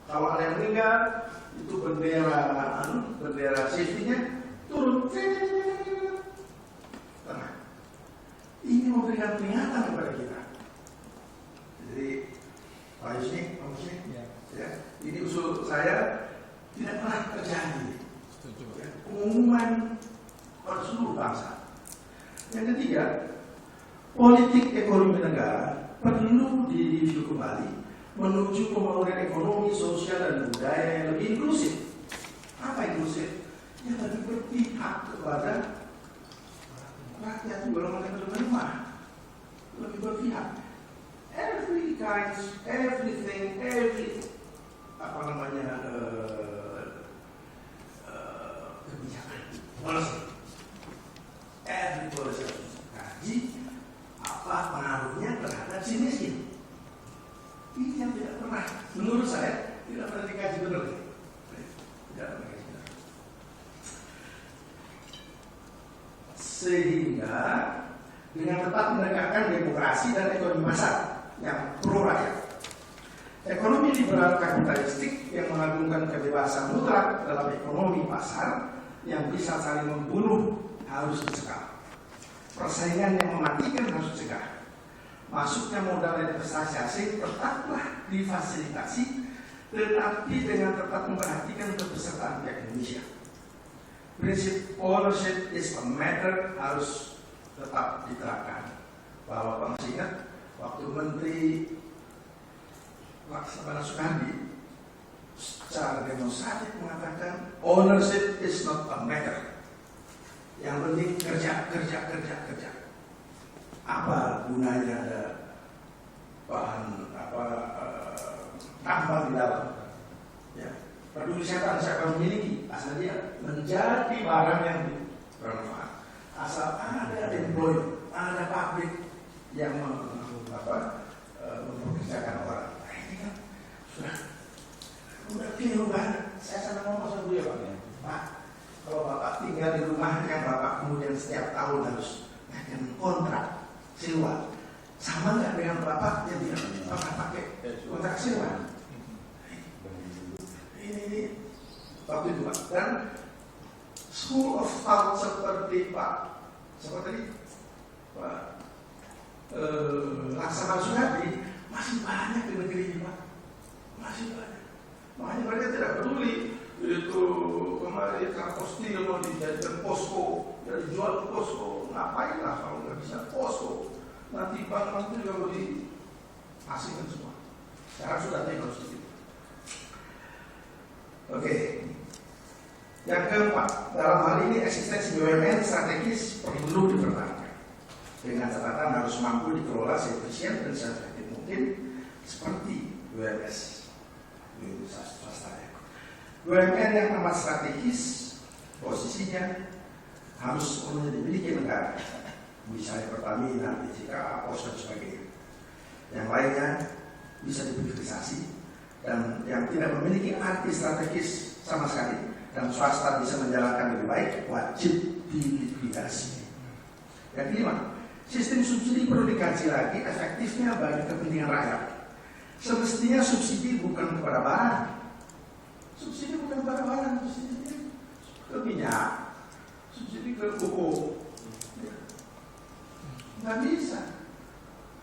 Kalau ada yang meninggal, itu bendera safety-nya turun. Nah, ini memberikan peringatan kepada kita. Jadi, Pak Yusni, ya, ini usul saya tidak pernah terjadi. Ya, pengumuman pada seluruh bangsa. Yang ketiga, politik ekonomi negara perlu direview kembali menuju pembangunan ekonomi, sosial, dan budaya yang lebih inklusif. Apa inklusif? Yang lebih berpihak kepada rakyat golongan yang terlemah, lebih berpihak. Every kebijakan, policy, every policy harus dikaji apa pengaruhnya terhadap si miskin. Ini yang tidak pernah, menurut saya, tidak pernah dikaji benar. Tidak pernah dikaji benar. Sehingga dengan tepat menegakkan demokrasi dan ekonomi pasar yang pro rakyat. Ekonomi liberal kapitalistik yang mengagungkan kebebasan mutlak dalam ekonomi pasar yang bisa saling membunuh harus dicegah. Persaingan yang mematikan harus dicegah. Masuknya modal investasi asing tetaplah difasilitasi, tetapi dengan tetap memperhatikan kepesertaan pihak Indonesia. Prinsip ownership is a matter harus tetap diterapkan. Bahwa masih ingat waktu Menteri Laksamana Soekardi secara demonstratif mengatakan ownership is not a matter. Yang penting kerja. Apa gunanya ada bahan tambang di dalam? Ya, peduli siapa memiliki, asal dia menjadi barang yang bermanfaat. Asal ada employer, ada pabrik yang mempekerjakan orang. Nah, ini kan sudah keliru banget. Saya sana ngomong sama beliau, Pak, kalau Bapak tinggal di rumah yang Bapak kemudian setiap tahun harus kontrak sewa, sama nggak dengan Bapak yang Bapak pakai kontrak sewa? Ini waktu itu Pak. Dan school of thought seperti Pak Laksamana Soekardi masih banyak di negeri ini Pak, masih banyak. Makanya mereka tidak peduli itu kemarin Karpostil mau dijadikan posko, ya dijual ke posko, ngapain lah kalau nggak bisa posko, nanti bank juga mau diasingkan semua. Sekarang sudah tinggal sedikit. Oke. Yang keempat, dalam hal ini eksistensi BUMN strategis perlu dipertahankan. Dengan catatan harus mampu dikelola seefisien dan seefektif mungkin seperti BUMS, swasta. BUMN yang amat strategis posisinya harus dimiliki negara, misalnya Pertamina, BCA, POS dan sebagainya. Yang lainnya bisa diprivatisasi, dan yang tidak memiliki arti strategis sama sekali dan swasta bisa menjalankan lebih baik, wajib dilikuidasi. Yang kelima, sistem subsidi perlu dikaji lagi efektifnya bagi kepentingan rakyat. Semestinya subsidi bukan kepada barang. Subsidi bukan kepada barang, subsidi ke minyak, subsidi ke pupuk. Nggak bisa.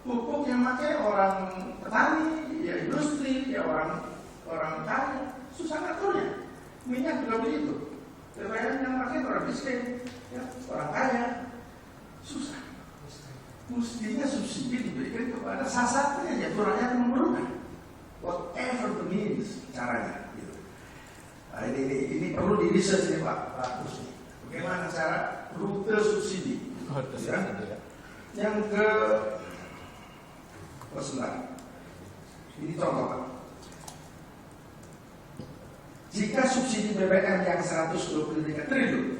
Pupuk yang pakai orang petani, ya industri, ya orang kaya, susah ngaturnya. Minyak juga begitu. BPN yang pakai orang miskin, ya, orang kaya, susah. Mestinya subsidi diberikan kepada sasarannya, yaitu rakyat yang memerlukan. Whatever the means, caranya. Gitu. Nah, ini perlu di research nih Pak Kusni. Bagaimana cara rute subsidi? Ya. Yang ke ini contoh Pak. Jika subsidi BBM yang 123 triliun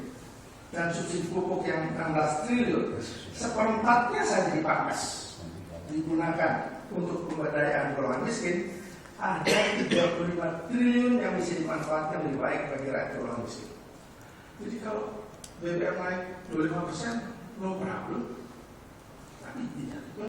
dan subsidi pupuk yang 16 triliun, seperempatnya saja dipangkas digunakan untuk pemberdayaan golongan miskin, ada 35 triliun yang bisa dimanfaatkan lebih baik bagi rakyat golongan miskin. Jadi kalau BBM naik 25%, no problem. Tapi tidak.